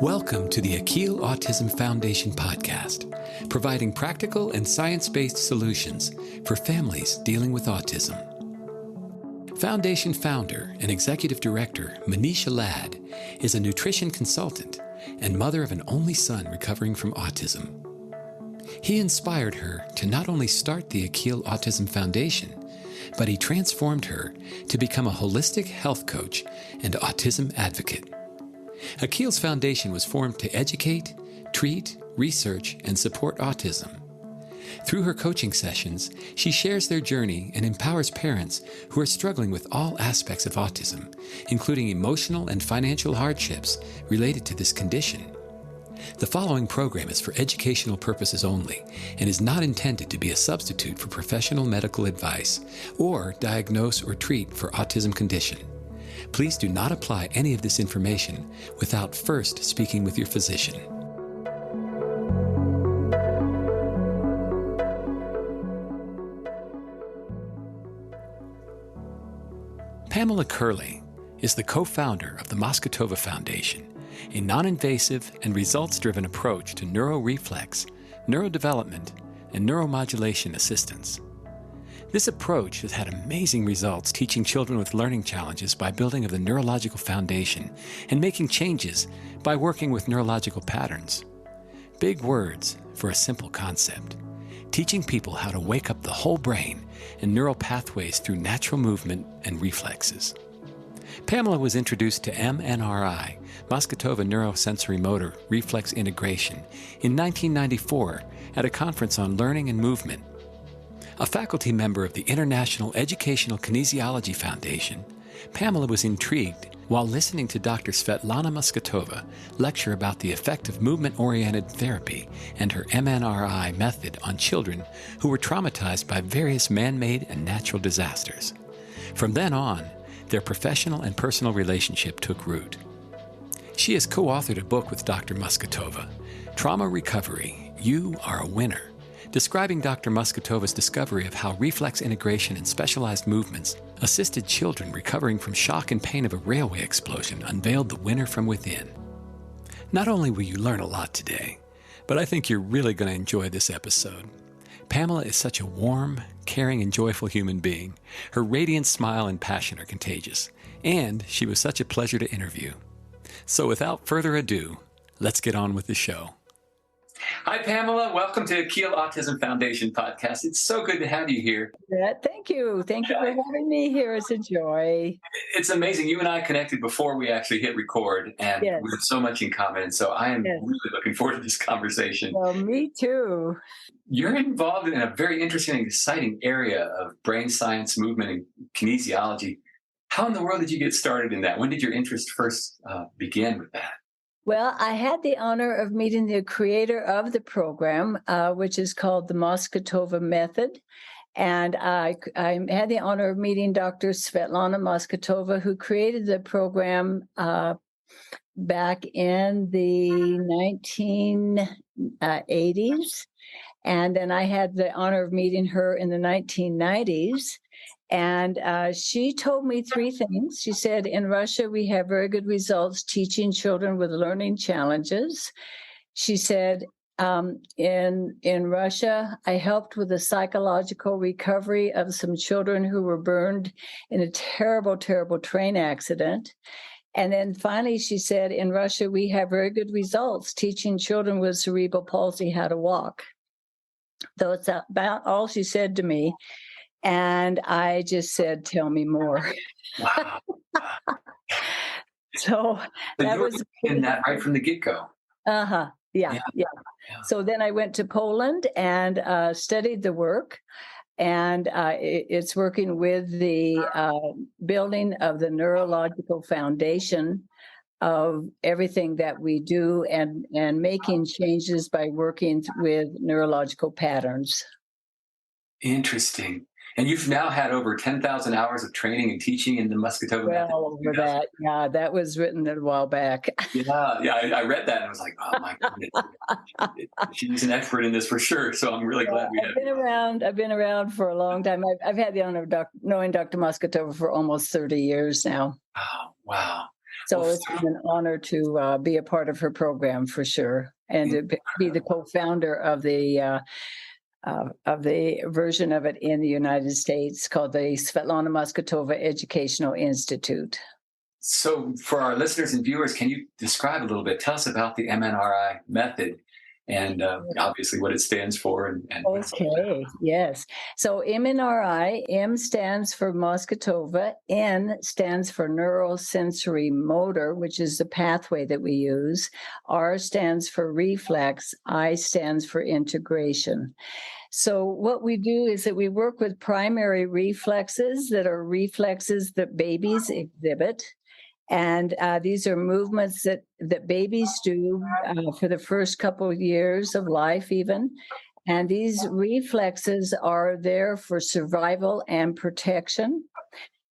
Welcome to the Akhil Autism Foundation podcast, providing practical and science-based solutions for families dealing with autism. Foundation founder and executive director Manisha Ladd is a nutrition consultant and mother of an only son recovering from autism. He inspired her to not only start the Akhil Autism Foundation, but he transformed her to become a holistic health coach and autism advocate. Akhil's foundation was formed to educate, treat, research, and support autism. Through her coaching sessions, she shares their journey and empowers parents who are struggling with all aspects of autism, including emotional and financial hardships related to this condition. The following program is for educational purposes only and is not intended to be a substitute for professional medical advice or diagnose or treat for autism condition. Please do not apply any of this information without first speaking with your physician. Pamela Curlee is the co-founder of the Masgutova Foundation, a non-invasive and results-driven approach to NeuroReflex, neurodevelopment, and neuromodulation assistance. This approach has had amazing results teaching children with learning challenges by building of the neurological foundation and making changes by working with neurological patterns. Big words for a simple concept, teaching people how to wake up the whole brain and neural pathways through natural movement and reflexes. Pamela was introduced to MNRI, Masgutova Neurosensorimotor Reflex Integration, in 1994 at a conference on learning and movement. A faculty member of the International Educational Kinesiology Foundation, Pamela was intrigued while listening to Dr. Svetlana Masgutova lecture about the effect of movement-oriented therapy and her MNRI method on children who were traumatized by various man-made and natural disasters. From then on, their professional and personal relationship took root. She has co-authored a book with Dr. Masgutova, Trauma Recovery, You Are a Winner, describing Dr. Masgutova's discovery of how reflex integration and specialized movements assisted children recovering from shock and pain of a railway explosion unveiled the winner from within. Not only will you learn a lot today, but I think you're really going to enjoy this episode. Pamela is such a warm, caring, and joyful human being. Her radiant smile and passion are contagious, and she was such a pleasure to interview. So without further ado, let's get on with the show. Hi, Pamela. Welcome to Akhil Autism Foundation podcast. It's so good to have you here. Yeah, thank you. Thank you for having me here. It's a joy. It's amazing. You and I connected before we actually hit record, and Yes. we have so much in common. So I am really looking forward to this conversation. Well, me too. You're involved in a very interesting and exciting area of brain science, movement, and kinesiology. How in the world did you get started in that? When did your interest first begin with that? Well, I had the honor of meeting the creator of the program, which is called the Masgutova Method. And I had the honor of meeting Dr. Svetlana Masgutova, who created the program back in the 1980s. And then I had the honor of meeting her in the 1990s. And she told me three things. She said, in Russia, we have very good results teaching children with learning challenges. She said, in Russia, I helped with the psychological recovery of some children who were burned in a terrible, terrible train accident. And then finally, she said, in Russia, we have very good results teaching children with cerebral palsy how to walk. Though it's about all she said to me. And I just said, tell me more. Wow. So that was in that right from the get-go. Yeah. So then I went to Poland and studied the work. And it's working with the building of the neurological foundation of everything that we do and making changes by working with neurological patterns. Interesting. And you've now had over 10,000 hours of training and teaching in the Masgutova method. Well, over that. Yeah, that was written a while back. I read that and I was like, oh my goodness. She's an expert in this for sure. So I'm really glad we have I've been around for a long time. I've had the honor of knowing Dr. Masgutova for almost 30 years now. Oh, wow. So it's been an honor to be a part of her program for sure, and to be the co-founder of the version of it in the United States called the Svetlana Masgutova Educational Institute. So for our listeners and viewers, can you describe a little bit? Tell us about the MNRI method and obviously what it stands for. And okay, yes. So MNRI, M stands for Masgutova, N stands for Neurosensorimotor, which is the pathway that we use. R stands for reflex, I stands for integration. So what we do is that we work with primary reflexes that are reflexes that babies exhibit. And these are movements that babies do for the first couple of years of life even. And these reflexes are there for survival and protection.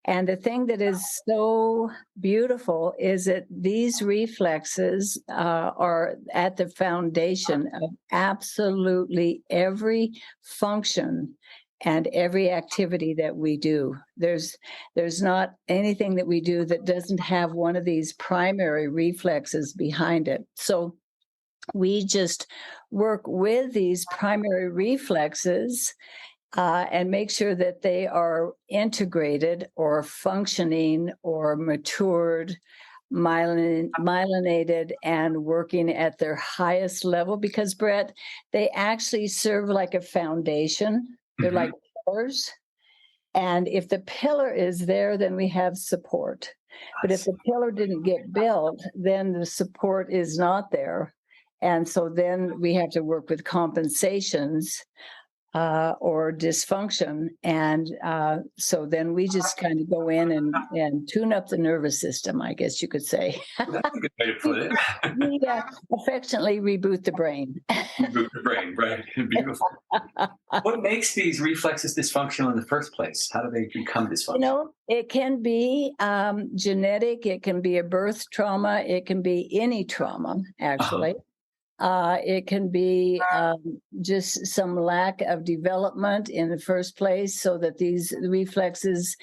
And the thing that is so beautiful is that these reflexes are at the foundation of absolutely every function and every activity that we do. There's not anything that we do that doesn't have one of these primary reflexes behind it. So we just work with these primary reflexes and make sure that they are integrated or functioning or matured, myelinated, and working at their highest level. Because, Brett, they actually serve like a foundation. They're like pillars. And if the pillar is there, then we have support. But if the pillar didn't get built, then the support is not there. And so then we have to work with compensations or dysfunction. And so then we just kind of go in and tune up the nervous system, I guess you could say. That's a good way to put it. We affectionately reboot the brain. Reboot the brain, right? Beautiful. What makes these reflexes dysfunctional in the first place? How do they become dysfunctional? You know, it can be genetic. It can be a birth trauma. It can be any trauma, actually. It can be just some lack of development in the first place, so that these reflexes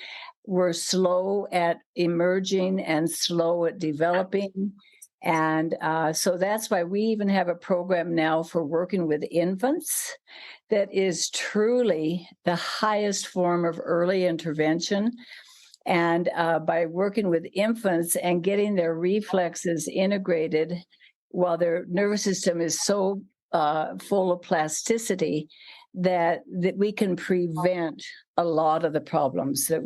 were slow at emerging and slow at developing. And so that's why we even have a program now for working with infants that is truly the highest form of early intervention. And by working with infants and getting their reflexes integrated while their nervous system is so full of plasticity that we can prevent a lot of the problems that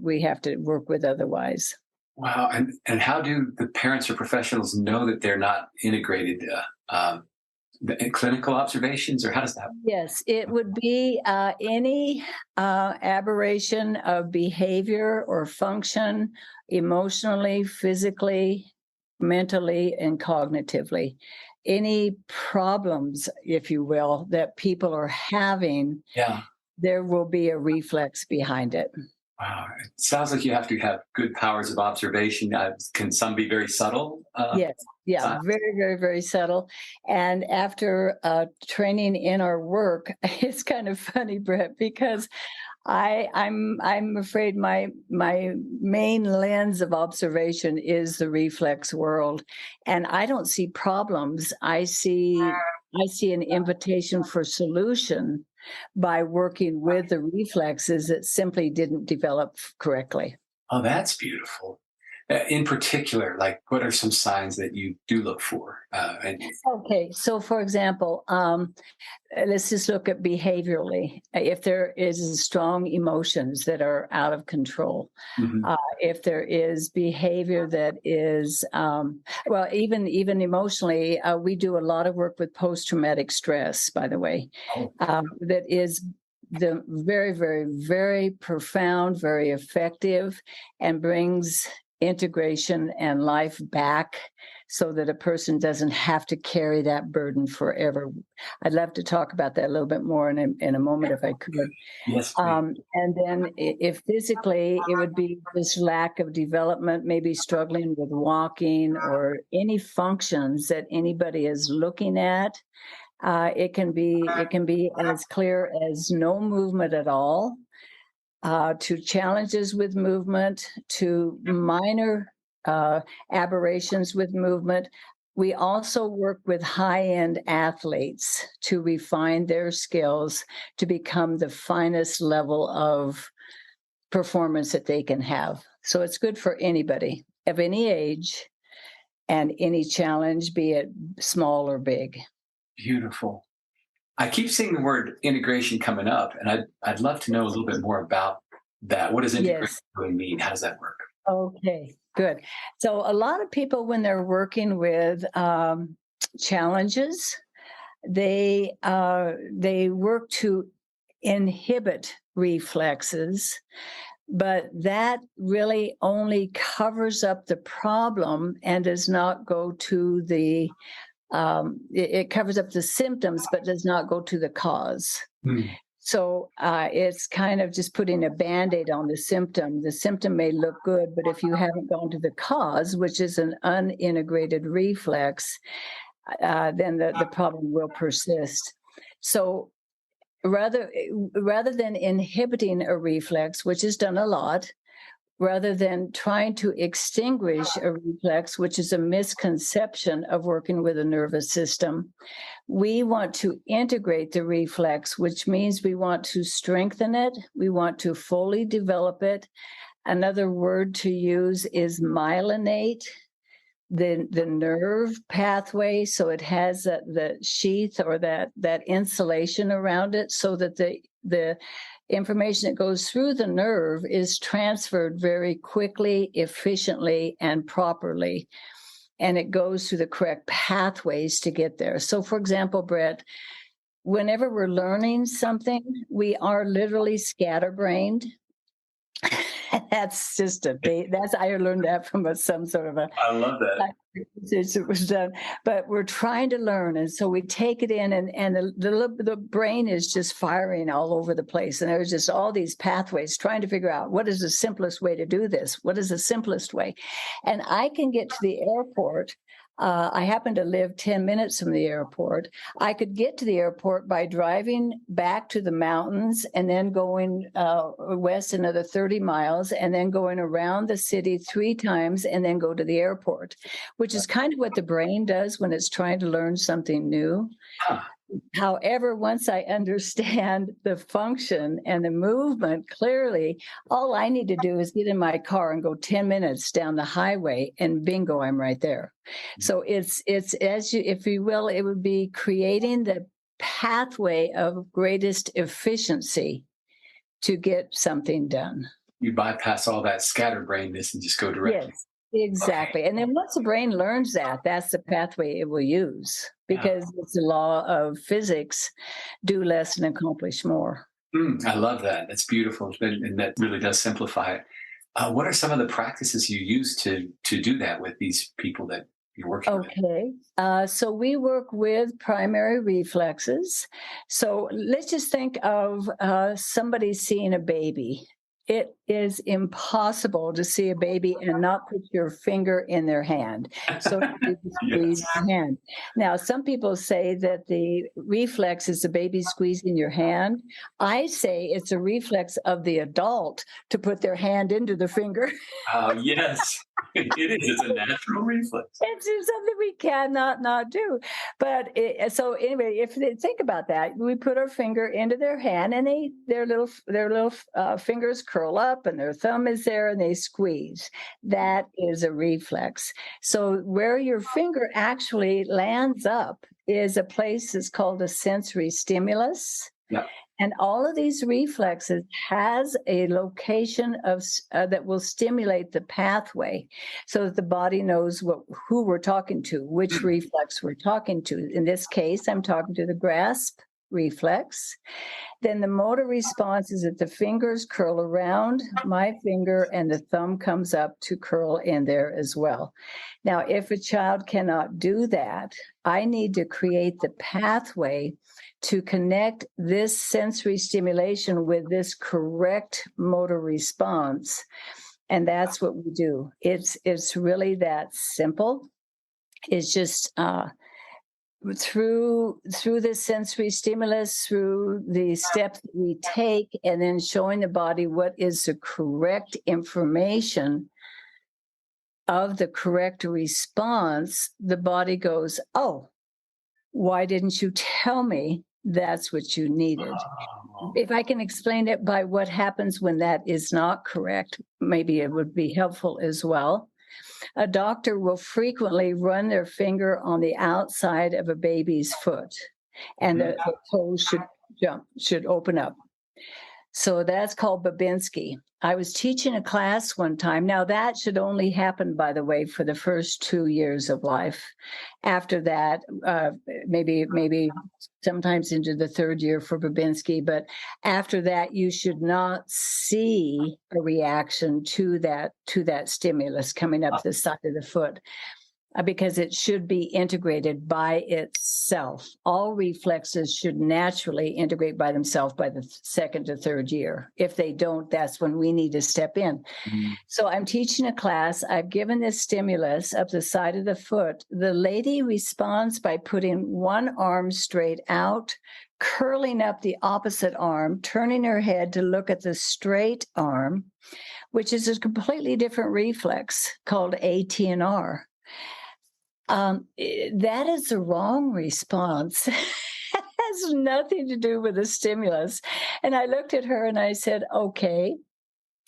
we have to work with otherwise. Wow. And how do the parents or professionals know that they're not integrated? Clinical observations, or how does that happen? Yes, it would be any aberration of behavior or function, emotionally, physically, mentally, and cognitively. Any problems, if you will, that people are having, there will be a reflex behind it. Wow. It sounds like you have to have good powers of observation. Can some be very subtle? Yes. Yeah, very, very, very subtle. And after training in our work, it's kind of funny, Brett, because I'm afraid my main lens of observation is the reflex world, and I don't see problems. I see an invitation for solution by working with the reflexes that simply didn't develop correctly. Oh, that's beautiful. In particular, like what are some signs that you do look for? Okay, so for example, let's just look at behaviorally. If there is strong emotions that are out of control, if there is behavior that is, well, even emotionally, we do a lot of work with post-traumatic stress, by the way, that is the very, very, very profound, very effective, and brings integration and life back so that a person doesn't have to carry that burden forever. I'd love to talk about that a little bit more in a moment if I could. Yes. And then if physically, it would be this lack of development, maybe struggling with walking or any functions that anybody is looking at. It can be as clear as no movement at all, to challenges with movement, to minor aberrations with movement. We also work with high-end athletes to refine their skills to become the finest level of performance that they can have. So it's good for anybody of any age and any challenge, be it small or big. Beautiful. I keep seeing the word integration coming up, and I'd love to know a little bit more about that. What does integration Yes. really mean? How does that work? Okay, good. So a lot of people, when they're working with challenges, they work to inhibit reflexes, but that really only covers up the problem and does not go to the it covers up the symptoms, but does not go to the cause. So it's kind of just putting a Band-Aid on the symptom. The symptom may look good, but if you haven't gone to the cause, which is an unintegrated reflex, then the problem will persist. So rather than inhibiting a reflex, which is done a lot, rather than trying to extinguish a reflex, which is a misconception of working with a nervous system, we want to integrate the reflex, which means we want to strengthen it. We want to fully develop it. Another word to use is myelinate the nerve pathway, so it has the sheath or that insulation around it, so that the information that goes through the nerve is transferred very quickly, efficiently, and properly. And it goes through the correct pathways to get there. So, for example, Brett, whenever we're learning something, we are literally scatterbrained. That's just I learned that from some sort of a. I love that. It was done, but we're trying to learn, and so we take it in, and the brain is just firing all over the place, and there's just all these pathways trying to figure out what is the simplest way to do this. What is the simplest way? And I can get to the airport. I happen to live 10 minutes from the airport. I could get to the airport by driving back to the mountains and then going west another 30 miles and then going around the city 3 times and then go to the airport, which is kind of what the brain does when it's trying to learn something new. However, once I understand the function and the movement clearly, all I need to do is get in my car and go 10 minutes down the highway, and bingo, I'm right there. So it's as you, if you will, it would be creating the pathway of greatest efficiency to get something done. You bypass all that scatterbrainedness and just go directly. Yes. Exactly. And then once the brain learns that, that's the pathway it will use, because it's the law of physics, do less and accomplish more. I love that. That's beautiful. And that really does simplify it. What are some of the practices you use to do that with these people that you're working with? Okay. So we work with primary reflexes. So let's just think of somebody seeing a baby. It is impossible to see a baby and not put your finger in their hand. So you squeeze your hand. Now, some people say that the reflex is the baby squeezing your hand. I say it's a reflex of the adult to put their hand into the finger. Yes, it is. It's a natural reflex. It's something we cannot not do. But so anyway, if they think about that, we put our finger into their hand, and their little fingers curl up, and their thumb is there, and they squeeze. That is a reflex. So where your finger actually lands up is a place that's called a sensory stimulus. Yeah. And all of these reflexes has a location of that will stimulate the pathway, so that the body knows who we're talking to, which reflex we're talking to. In this case, I'm talking to the grasp reflex. Then the motor response is that the fingers curl around my finger and the thumb comes up to curl in there as well. Now, if a child cannot do that, I need to create the pathway to connect this sensory stimulation with this correct motor response. And that's what we do. It's really that simple. It's just through the sensory stimulus, through the steps that we take, and then showing the body what is the correct information of the correct response, the body goes, oh, why didn't you tell me that's what you needed? If I can explain it by what happens when that is not correct, maybe it would be helpful as well. A doctor will frequently run their finger on the outside of a baby's foot, and the toes should open up. So that's called Babinski. I was teaching a class one time. Now, that should only happen, by the way, for the first 2 years of life. After that, maybe sometimes into the third year for Babinski. But after that, you should not see a reaction to that stimulus coming up the side of the foot, because it should be integrated by itself. All reflexes should naturally integrate by themselves by the second to third year. If they don't, that's when we need to step in. Mm-hmm. So I'm teaching a class. I've given this stimulus up the side of the foot. The lady responds by putting one arm straight out, curling up the opposite arm, turning her head to look at the straight arm, which is a completely different reflex called ATNR. That is the wrong response. It has nothing to do with the stimulus. And I looked at her and I said, okay.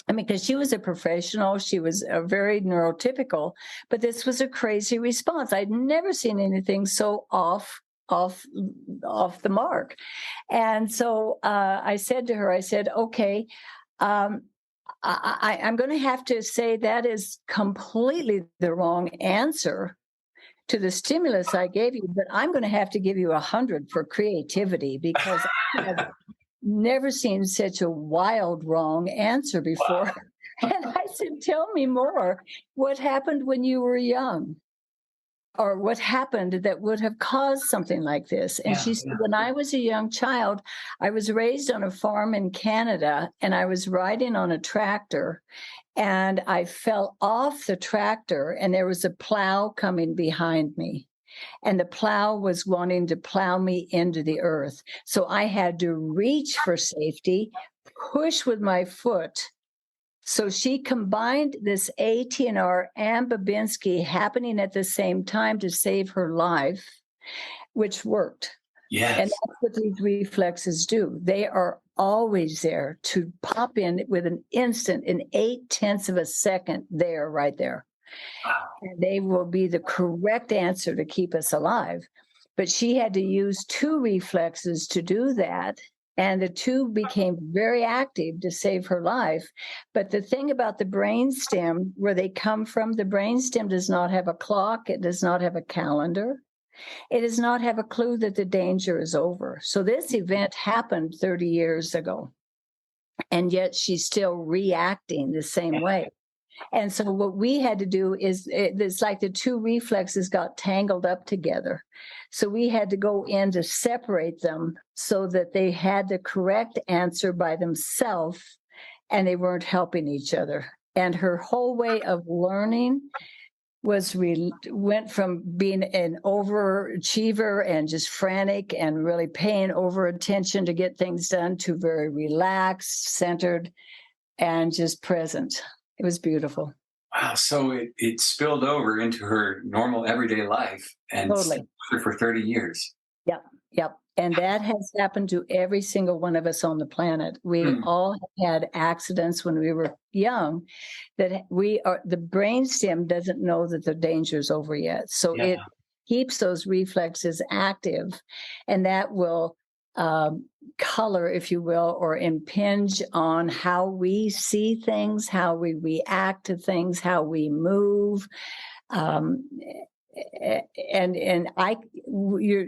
I mean, because she was a professional, she was very neurotypical, but this was a crazy response. I'd never seen anything so off the mark. And so I said to her, I said, okay, I'm going to have to say that is completely the wrong answer to the stimulus I gave you, but I'm going to have to give you 100 for creativity, because I've never seen such a wild wrong answer before. Wow. And I said, tell me more. What happened when you were young? Or what happened that would have caused something like this? And she said, when I was a young child, I was raised on a farm in Canada, and I was riding on a tractor, and I fell off the tractor, and there was a plow coming behind me. And the plow was wanting to plow me into the earth. So I had to reach for safety, push with my foot. So she combined this ATNR and Babinski happening at the same time to save her life, which worked. Yes. And that's what these reflexes do. They are always there to pop in with an instant, in 0.8 of a second, there, right there. Wow. And they will be the correct answer to keep us alive. But she had to use 2 reflexes to do that. And the 2 became very active to save her life. But the thing about the brainstem, where they come from, the brainstem does not have a clock. It does not have a calendar. It does not have a clue that the danger is over. So this event happened 30 years ago, and yet she's still reacting the same way. And so what we had to do is, it's like the 2 reflexes got tangled up together. So we had to go in to separate them so that they had the correct answer by themselves, and they weren't helping each other. And her whole way of learning went from being an overachiever and just frantic and really paying over attention to get things done to very relaxed, centered, and just present. It was beautiful. Wow. So it spilled over into her normal everyday life and totally. For 30 years. Yep. And that has happened to every single one of us on the planet. We all had accidents when we were young that the brainstem doesn't know that the danger is over yet. So it keeps those reflexes active, and that will color, if you will, or impinge on how we see things, how we react to things, how we move.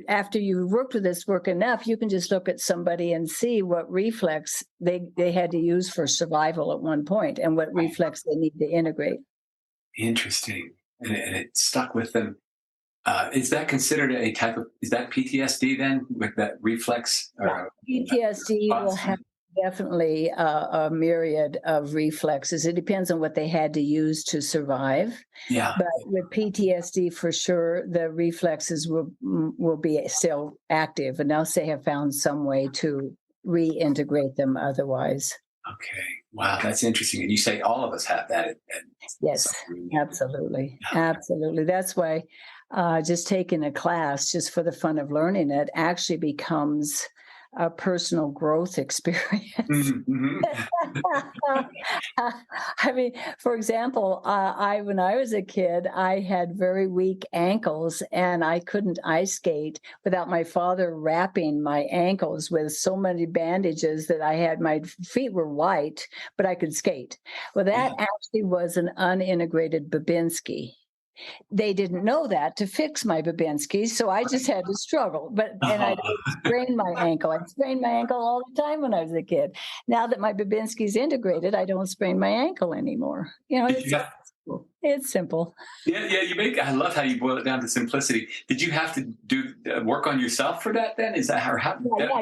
After you've worked with this work enough, you can just look at somebody and see what reflex they had to use for survival at one point, and what reflex they need to integrate. Interesting. And it stuck with them. Is that considered a type of, is that PTSD then, with that reflex? PTSD will have definitely a myriad of reflexes. It depends on what they had to use to survive. Yeah. But with PTSD, for sure, the reflexes will be still active, unless they have found some way to reintegrate them otherwise. Okay. Wow, that's interesting. And you say all of us have that at Yes, some degree. absolutely. Absolutely. That's why just taking a class just for the fun of learning it actually becomes a personal growth experience. I mean, for example, when I was a kid, I had very weak ankles and I couldn't ice skate without my father wrapping my ankles with so many bandages that my feet were white, but I could skate. Well, that actually was an unintegrated Babinski. They didn't know that to fix my Babinski, so I just had to struggle. And I sprained my ankle. I sprained my ankle all the time when I was a kid. Now that my Babinski's integrated, I don't sprain my ankle anymore. It's simple. I love how you boil it down to simplicity. Did you have to do work on yourself for that then? Is that how?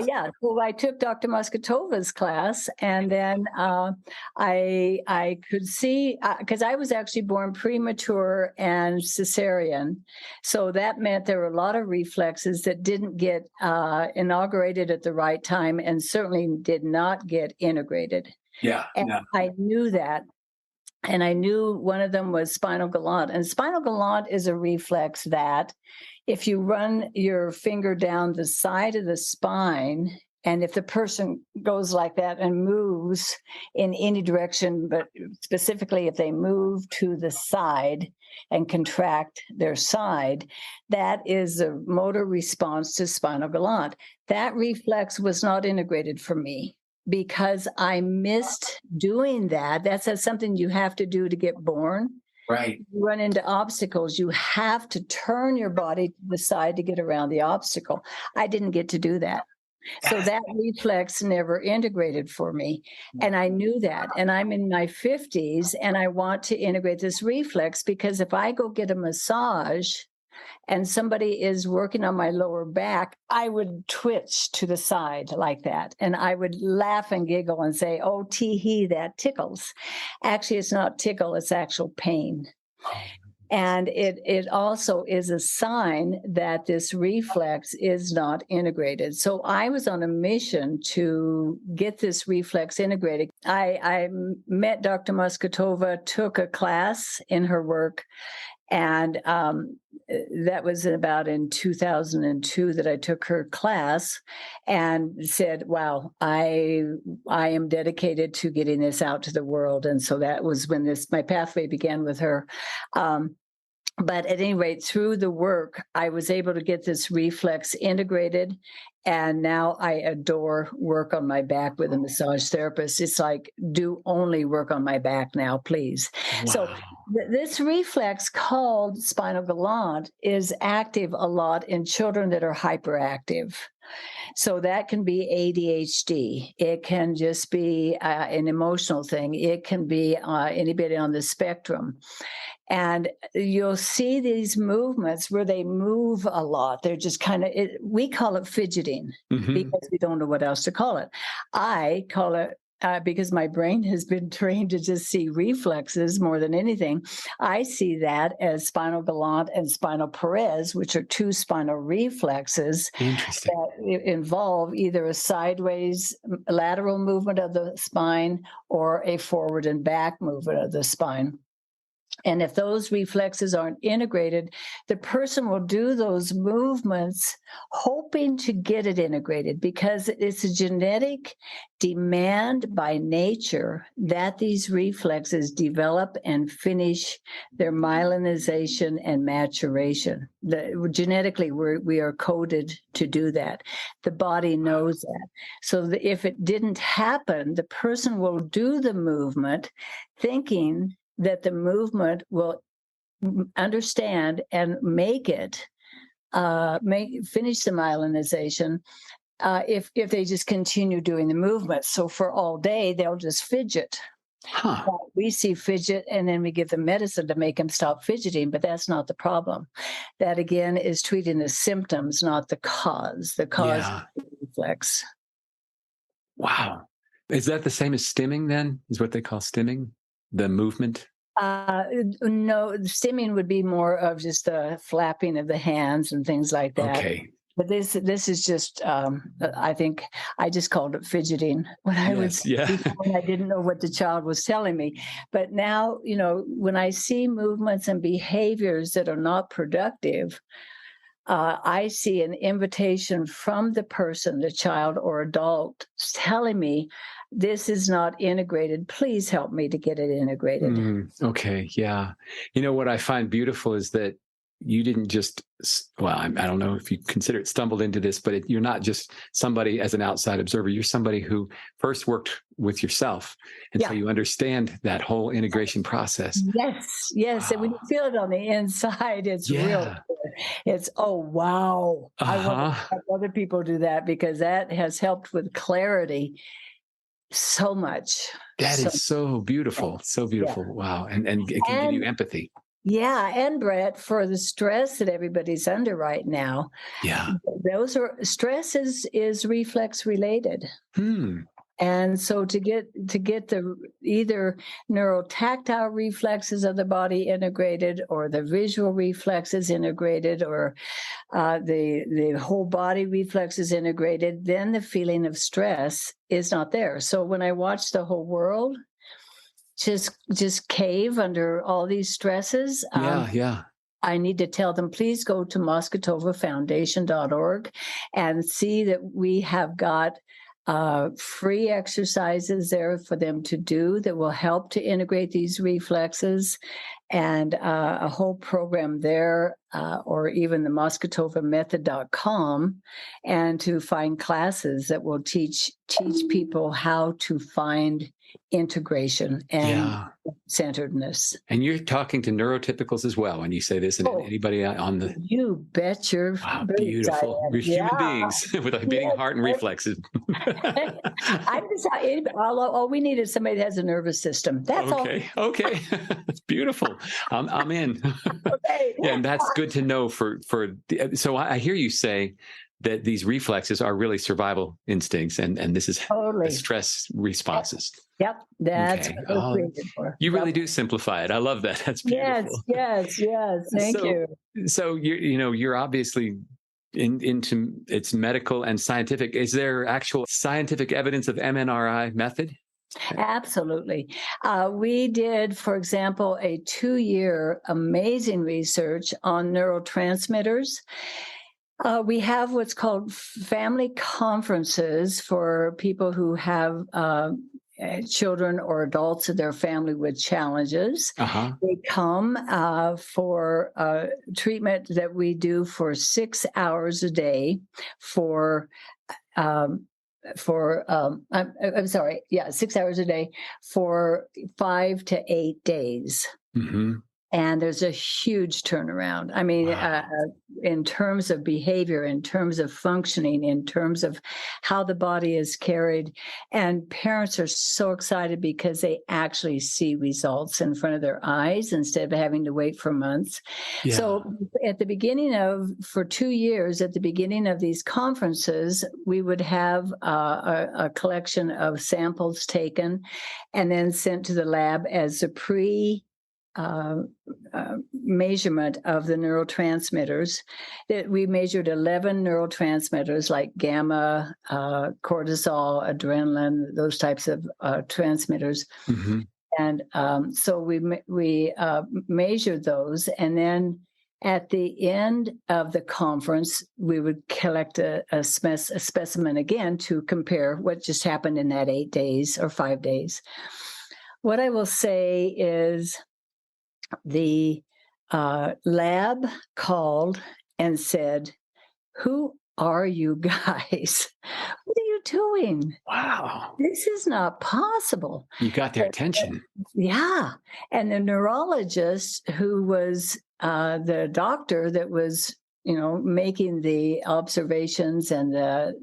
Yeah. Well, I took Dr. Masgutova's class, and then I could see, because I was actually born premature and cesarean. So that meant there were a lot of reflexes that didn't get inaugurated at the right time and certainly did not get integrated. And I knew that. And I knew one of them was spinal galant. And spinal galant is a reflex that if you run your finger down the side of the spine, and if the person goes like that and moves in any direction, but specifically if they move to the side and contract their side, that is a motor response to spinal galant. That reflex was not integrated for me, because I missed doing that. That's something you have to do to get born. Right. You run into obstacles. You have to turn your body to the side to get around the obstacle. I didn't get to do that. So that reflex never integrated for me. And I knew that. And I'm in my 50s and I want to integrate this reflex, because if I go get a massage and somebody is working on my lower back, I would twitch to the side like that. And I would laugh and giggle and say, oh, tee-hee, that tickles. Actually, it's not tickle, it's actual pain. And it also is a sign that this reflex is not integrated. So I was on a mission to get this reflex integrated. I met Dr. Masgutova, took a class in her work, and that was about in 2002 that I took her class and said, wow, I am dedicated to getting this out to the world. And so that was when my pathway began with her. But at any rate, through the work, I was able to get this reflex integrated. And now I adore work on my back with a massage therapist. It's like, do only work on my back now, please. Wow. So this reflex called spinal galant is active a lot in children that are hyperactive. So that can be ADHD. It can just be an emotional thing. It can be anybody on the spectrum. And you'll see these movements where they move a lot. They're just kind of, we call it fidgeting because we don't know what else to call it. I call it, because my brain has been trained to just see reflexes more than anything, I see that as spinal galant and spinal parese, which are two spinal reflexes that involve either a sideways lateral movement of the spine or a forward and back movement of the spine. And if those reflexes aren't integrated, the person will do those movements hoping to get it integrated, because it's a genetic demand by nature that these reflexes develop and finish their myelinization and maturation. Genetically, we are coded to do that. The body knows that. So if it didn't happen, the person will do the movement thinking that the movement will understand and make it finish the myelinization if they just continue doing the movement. So for all day, they'll just fidget. We see fidget, and then we give them medicine to make them stop fidgeting, but that's not the problem. That, again, is treating the symptoms, not the cause. The cause is the reflex. Wow. Is that the same as stimming then? Is what they call stimming? The movement? No, stimming would be more of just the flapping of the hands and things like that. Okay. But this is just, I think I just called it fidgeting when I was Yes, yeah. when I didn't know what the child was telling me. But now, when I see movements and behaviors that are not productive, I see an invitation from the person, the child or adult, telling me, this is not integrated. Please help me to get it integrated. Okay, yeah. What I find beautiful is that you didn't just, well, I don't know if you consider it stumbled into this, but you're not just somebody as an outside observer. You're somebody who first worked with yourself. And so you understand that whole integration process. Yes. Wow. And when you feel it on the inside, it's real. It's, oh, wow. I want to have other people do that, because that has helped with clarity so much. That is so beautiful. So beautiful. Yeah. Wow. And it can give you empathy. Yeah. And Brett, for the stress that everybody's under right now. Yeah. Stress is reflex related. And so to get the either neurotactile reflexes of the body integrated, or the visual reflexes integrated, or the whole body reflexes integrated, then the feeling of stress is not there. So when I watch the whole world just cave under all these stresses, I need to tell them, please go to MasgutovaFoundation.org and see that we have got free exercises there for them to do that will help to integrate these reflexes, and a whole program there, or even the MasgutovaMethod.com, and to find classes that will teach people how to find integration and centeredness. And you're talking to neurotypicals as well when you say this, and anybody on the... You bet your... Wow, beautiful. We're human beings with a beating heart and reflexes. All we need is somebody that has a nervous system. That's all. Okay. That's beautiful. I'm in. Okay. Yeah, and that's good to know so I hear you say that these reflexes are really survival instincts, and this is the stress responses. Yep, that's what they're created for. You really do simplify it. I love that. That's beautiful. Yes. Thank you. So you're obviously into it's medical and scientific. Is there actual scientific evidence of MNRI method? Absolutely. We did, for example, a 2-year amazing research on neurotransmitters. We have what's called family conferences for people who have children or adults in their family with challenges. They come for treatment that we do for 6 hours a day for 6 hours a day for 5 to 8 days. And there's a huge turnaround. I mean, in terms of behavior, in terms of functioning, in terms of how the body is carried. And parents are so excited because they actually see results in front of their eyes instead of having to wait for months. Yeah. So for 2 years, at the beginning of these conferences, we would have a collection of samples taken and then sent to the lab as a measurement of the neurotransmitters. That we measured 11 neurotransmitters like gamma, cortisol, adrenaline, those types of transmitters. And so we measured those, and then at the end of the conference, we would collect a specimen again to compare what just happened in that 8 days or 5 days. What I will say is, the lab called and said, "Who are you guys? What are you doing? Wow. This is not possible." You got their attention. Yeah. And the neurologist, who was the doctor that was, making the observations and the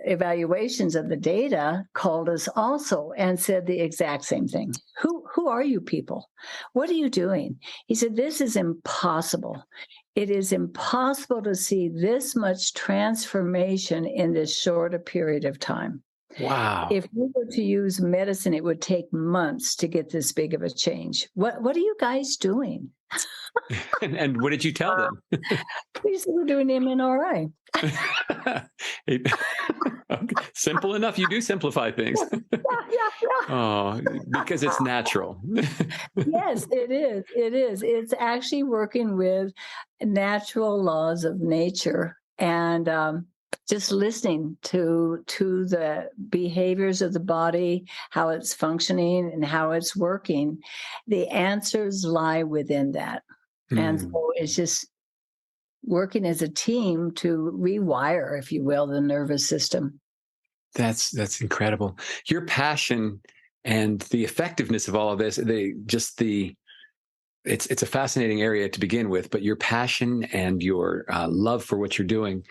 evaluations of the data, called us also and said the exact same thing. Who are you people? What are you doing? He said, this is impossible. It is impossible to see this much transformation in this short a period of time. Wow. If we were to use medicine, it would take months to get this big of a change. What are you guys doing? And what did you tell them? We said, we're doing MNRI. Okay. Simple enough. You do simplify things. Yeah. Oh, because it's natural. Yes, it is. It is. It's actually working with natural laws of nature and just listening to the behaviors of the body, how it's functioning and how it's working. The answers lie within that. And so it's just working as a team to rewire, if you will, the nervous system. That's incredible. Your passion and the effectiveness of all of this, it's a fascinating area to begin with, but your passion and your love for what you're doing,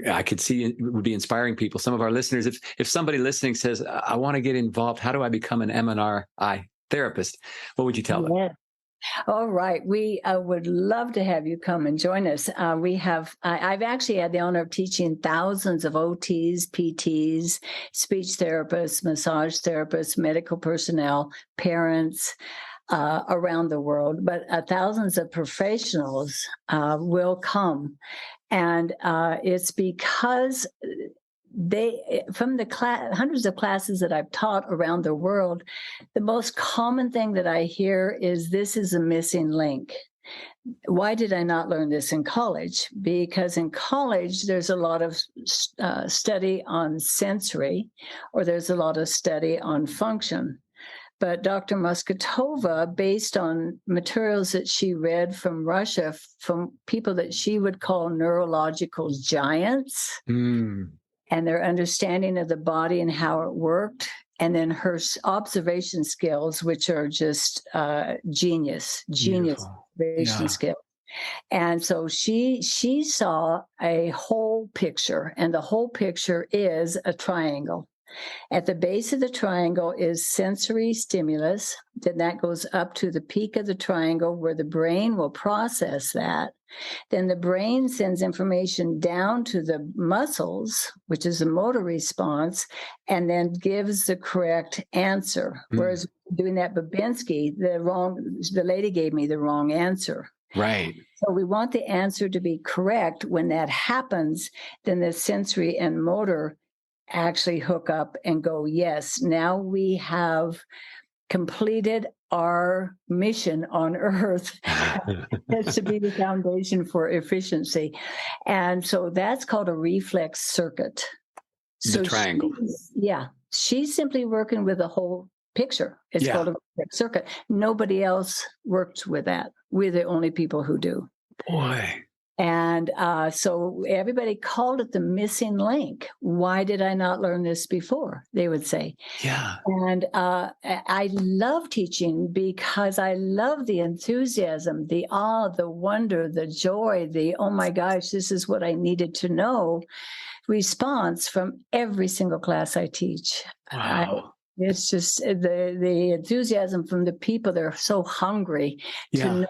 I could see it would be inspiring people. Some of our listeners, if somebody listening says, I want to get involved, how do I become an MNRI therapist? What would you tell them? Yeah. All right. We would love to have you come and join us. I've actually had the honor of teaching thousands of OTs, PTs, speech therapists, massage therapists, medical personnel, parents around the world, but thousands of professionals will come. And it's because from the hundreds of classes that I've taught around the world, the most common thing that I hear is this is a missing link. Why did I not learn this in college? Because in college, there's a lot of study on sensory, or there's a lot of study on function. But Dr. Masgutova, based on materials that she read from Russia, from people that she would call neurological giants, and their understanding of the body and how it worked, and then her observation skills, which are just genius observation skills. And so she saw a whole picture, and the whole picture is a triangle. At the base of the triangle is sensory stimulus. Then that goes up to the peak of the triangle where the brain will process that. Then the brain sends information down to the muscles, which is a motor response, and then gives the correct answer. Whereas doing that Babinski, the lady gave me the wrong answer. Right. So we want the answer to be correct. When that happens, then the sensory and motor actually hook up and go, yes, now we have completed our mission on Earth. That's to be the foundation for efficiency. And so that's called a reflex circuit. The triangle. She's simply working with a whole picture. It's called a reflex circuit. Nobody else works with that. We're the only people who do. Boy. And so everybody called it the missing link. Why did I not learn this before? They would say. Yeah. And I love teaching because I love the enthusiasm, the awe, the wonder, the joy, the, oh my gosh, this is what I needed to know response from every single class I teach. Wow. It's just the enthusiasm from the people. They're so hungry to know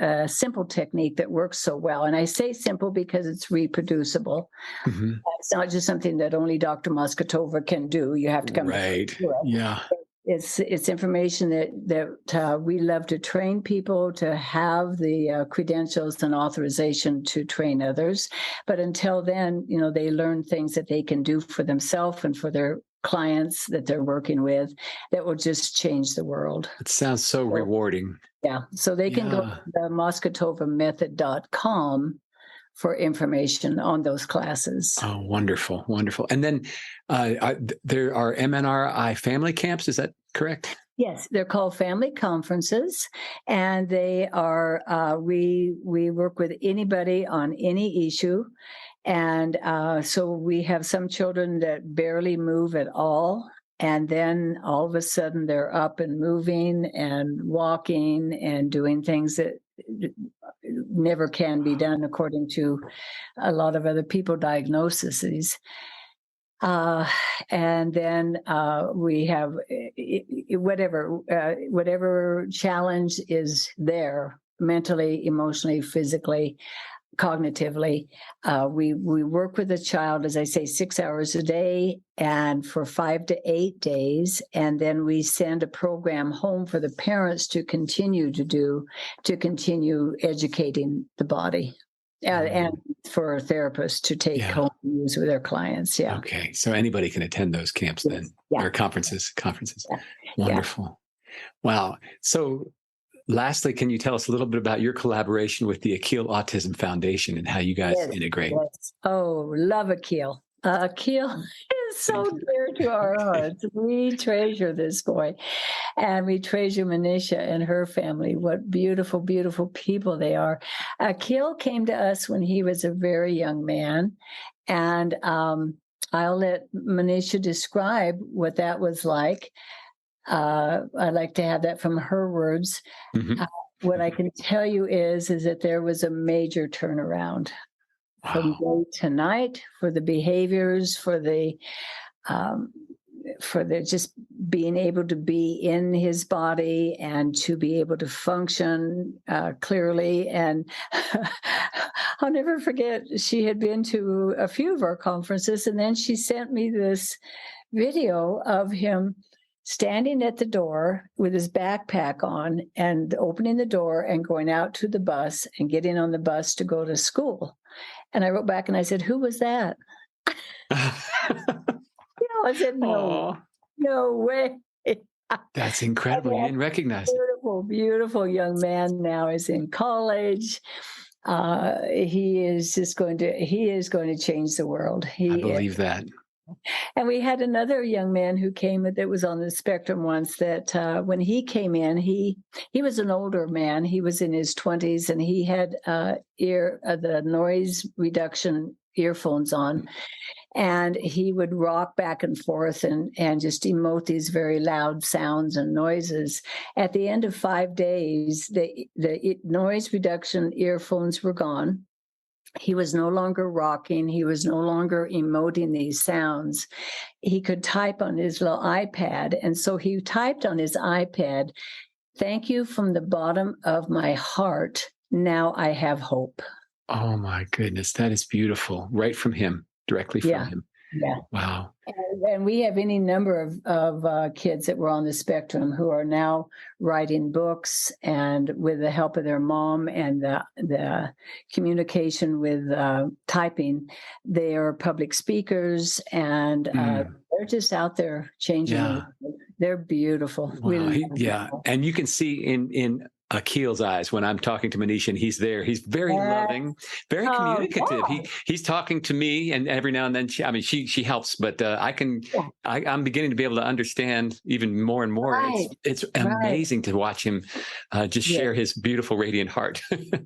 a simple technique that works so well. And I say simple because it's reproducible. It's not just something that only Dr. Masgutova can do. You have to come. Right. Yeah. It's information that we love to train people to have the credentials and authorization to train others. But until then, they learn things that they can do for themselves and for their clients that they're working with that will just change the world. It sounds so rewarding. Yeah. So they can go to the masgutovamethod.com for information on those classes. Oh, wonderful. Wonderful. And then there are MNRI family camps. Is that correct? Yes, they're called family conferences, and they are, we work with anybody on any issue. And so we have some children that barely move at all. And then all of a sudden they're up and moving and walking and doing things that never can be done according to a lot of other people diagnoses. And then we have whatever challenge is there, mentally, emotionally, physically, cognitively. We work with a child, as I say, 6 hours a day and for 5 to 8 days. And then we send a program home for the parents to continue educating the body. And for therapists to take home and use with their clients. Yeah. Okay. So anybody can attend those camps then, or conferences. Yeah. Wonderful. Wow. So lastly, can you tell us a little bit about your collaboration with the Akhil Autism Foundation and how you guys integrate? Yes. Oh, love Akhil. Akhil is so dear to our hearts. We treasure this boy, and we treasure Manisha and her family. What beautiful, beautiful people they are. Akhil came to us when he was a very young man, and I'll let Manisha describe what that was like. I'd like to have that from her words. What I can tell you is that there was a major turnaround from day to night for the behaviors, for the just being able to be in his body and to be able to function clearly. And I'll never forget, she had been to a few of our conferences, and then she sent me this video of him standing at the door with his backpack on and opening the door and going out to the bus and getting on the bus to go to school. And I wrote back and I said, "Who was that?" I said, no way. That's incredible. You didn't recognize it. Beautiful, beautiful young man now is in college. He is going to change the world. I believe that. And we had another young man who came that was on the spectrum once that when he came in, he was an older man. He was in his 20s and he had the noise reduction earphones on. And he would rock back and forth and just emote these very loud sounds and noises. At the end of 5 days, the noise reduction earphones were gone. He was no longer rocking. He was no longer emoting these sounds. He could type on his little iPad. And so he typed on his iPad, "Thank you from the bottom of my heart. Now I have hope." Oh, my goodness. That is beautiful. Right from him, directly from him. Yeah. Wow. And we have any number of kids that were on the spectrum who are now writing books, and with the help of their mom and the communication with the they are public speakers, and they're just out there changing. The world. They're beautiful. Wow. Really And you can see in Akhil's eyes when I'm talking to Manisha and he's there. He's very loving, very communicative. He's talking to me, and every now and then she helps, but I'm beginning to be able to understand even more and more. Right. It's amazing to watch him just share his beautiful, radiant heart.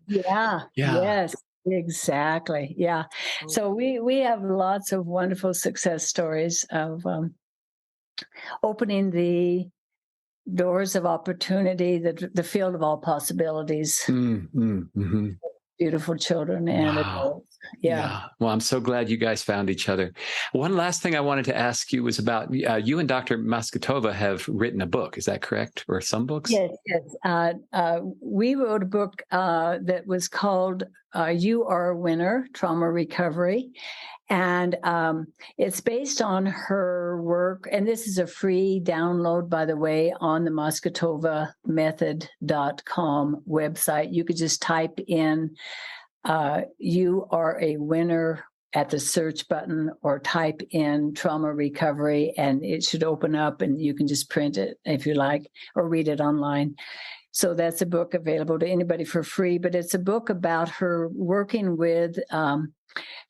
Yes. Exactly. Yeah. So we have lots of wonderful success stories of opening the doors of opportunity, the field of all possibilities. Beautiful children and adults. Yeah. Well, I'm so glad you guys found each other. One last thing I wanted to ask you was about you and Dr. Masgutova have written a book. Is that correct? Or some books? Yes. We wrote a book that was called "You Are a Winner: Trauma Recovery." And it's based on her work. And this is a free download, by the way, on the MasgutovaMethod.com website. You could just type in "You Are a Winner" at the search button, or type in trauma recovery, and it should open up, and you can just print it if you like, or read it online. So that's a book available to anybody for free. But it's a book about her working with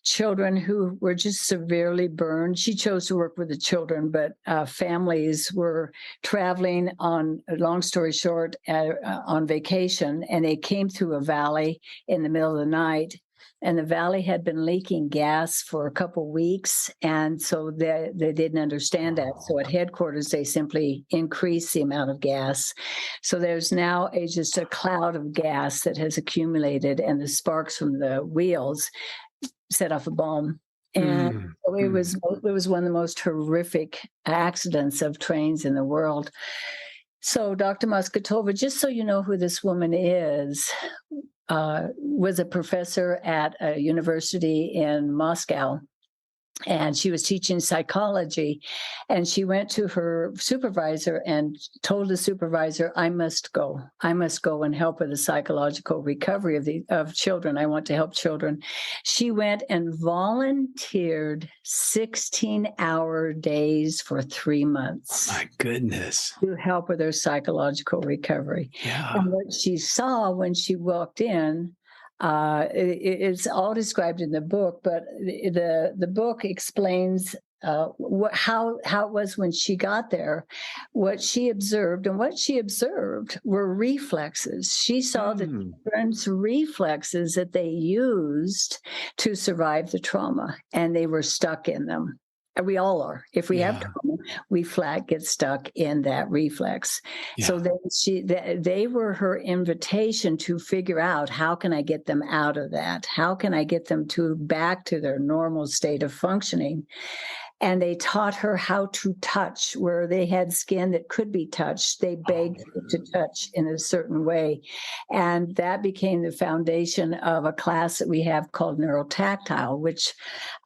children who were just severely burned. She chose to work with the children, but families were traveling on, long story short, on vacation, and they came through a valley in the middle of the night, and the valley had been leaking gas for a couple of weeks, and so they didn't understand that. So at headquarters, they simply increased the amount of gas. So there's now just a cloud of gas that has accumulated, and the sparks from the wheels set off a bomb. And it was one of the most horrific accidents of trains in the world. So Dr. Masgutova, just so you know who this woman is, was a professor at a university in Moscow, and she was teaching psychology, and she went to her supervisor and told the supervisor, I must go and help with the psychological recovery of children. I want to help children. She went and volunteered 16-hour days for 3 months. Oh my goodness. To help with their psychological recovery. Yeah. And what she saw when she walked in, it's all described in the book, but the book explains how it was when she got there, what she observed, and what she observed were reflexes. She saw the children's reflexes that they used to survive the trauma, and they were stuck in them. And we all are. If we have trauma, we flat get stuck in that reflex. Yeah. So they were her invitation to figure out, how can I get them out of that? How can I get them back to their normal state of functioning? And they taught her how to touch where they had skin that could be touched. They begged to touch in a certain way. And that became the foundation of a class that we have called Neurotactile, which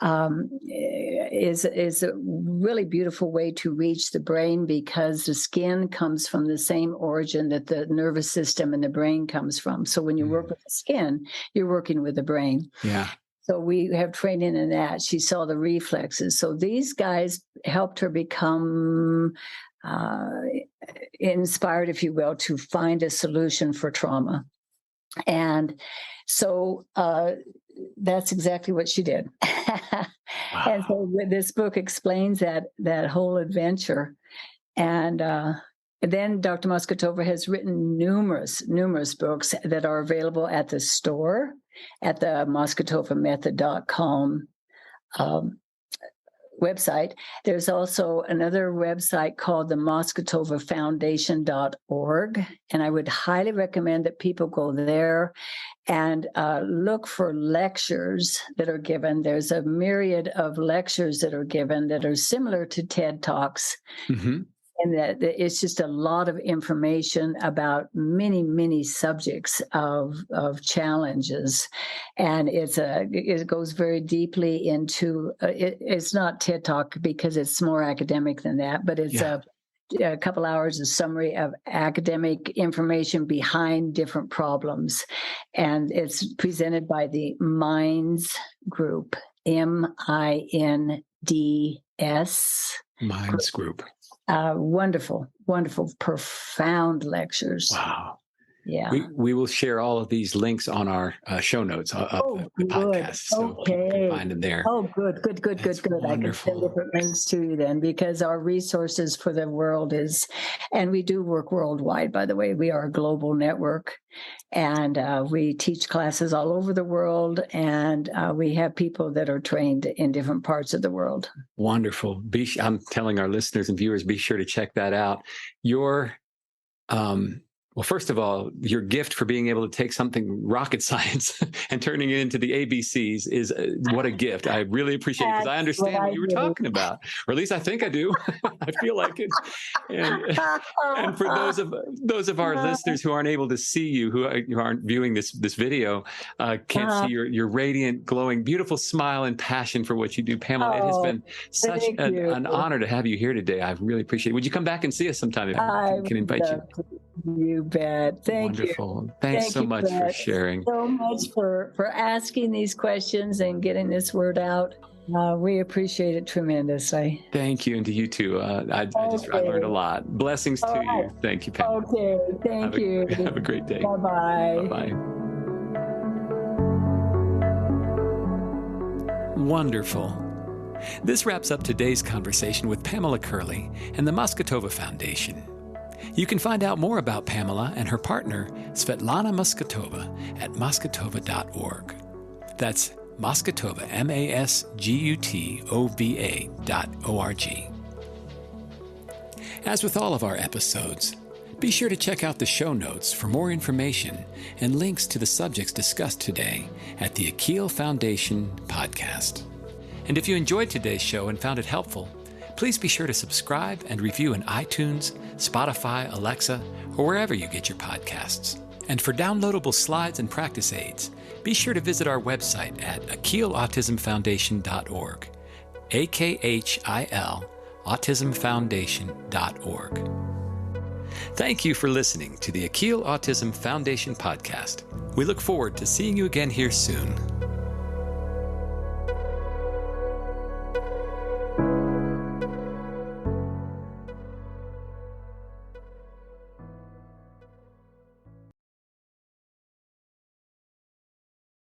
is a really beautiful way to reach the brain, because the skin comes from the same origin that the nervous system and the brain comes from. So when you work with the skin, you're working with the brain. Yeah. So we have training in that. She saw the reflexes. So these guys helped her become inspired, if you will, to find a solution for trauma. And so that's exactly what she did. Wow. And so this book explains that whole adventure. And then Dr. Masgutova has written numerous books that are available at the store, at the masgutovamethod.com website. There's also another website called the masgutovafoundation.org, and I would highly recommend that people go there and look for lectures that are given. There's a myriad of lectures that are given that are similar to TED Talks. Mm-hmm. And that it's just a lot of information about many subjects of challenges, and it goes very deeply into. It's not TED Talk because it's more academic than that, but it's a couple hours of summary of academic information behind different problems, and it's presented by the Minds Group, MINDS. Minds Group. Wonderful, profound lectures. Wow. Yeah. We will share all of these links on our show notes of the podcast. So people can find them there. Oh, good. Wonderful. I can send different links to you then, because our resources for the world and we do work worldwide, by the way. We are a global network, and we teach classes all over the world, and we have people that are trained in different parts of the world. Wonderful. I'm telling our listeners and viewers, be sure to check that out. Well, first of all, your gift for being able to take something rocket science and turning it into the ABCs is what a gift. I really appreciate it, because I understand what you were talking about, or at least I think I do. I feel like it. And for those of our listeners who aren't able to see you, who aren't viewing this video, can't see your radiant, glowing, beautiful smile and passion for what you do, Pamela. It has been such an honor to have you here today. I really appreciate it. Would you come back and see us sometime? I can invite you. You bet. Thank you. Wonderful. Thanks so much for sharing. So much for asking these questions and getting this word out. We appreciate it tremendously. Thank you, and to you too. I learned a lot. Blessings to you. Thank you, Pamela. Okay. Thank you. Have a great day. Bye-bye. Bye-bye. Wonderful. This wraps up today's conversation with Pamela Curlee and the Masgutova Foundation. You can find out more about Pamela and her partner, Svetlana Masgutova, at masgutova.org. That's Masgutova, MASGUTOVA.org. As with all of our episodes, be sure to check out the show notes for more information and links to the subjects discussed today at the Akhil Foundation podcast. And if you enjoyed today's show and found it helpful, please be sure to subscribe and review in iTunes, Spotify, Alexa, or wherever you get your podcasts. And for downloadable slides and practice aids, be sure to visit our website at akhilautismfoundation.org, AKHIL autismfoundation.org. Thank you for listening to the Akhil Autism Foundation podcast. We look forward to seeing you again here soon.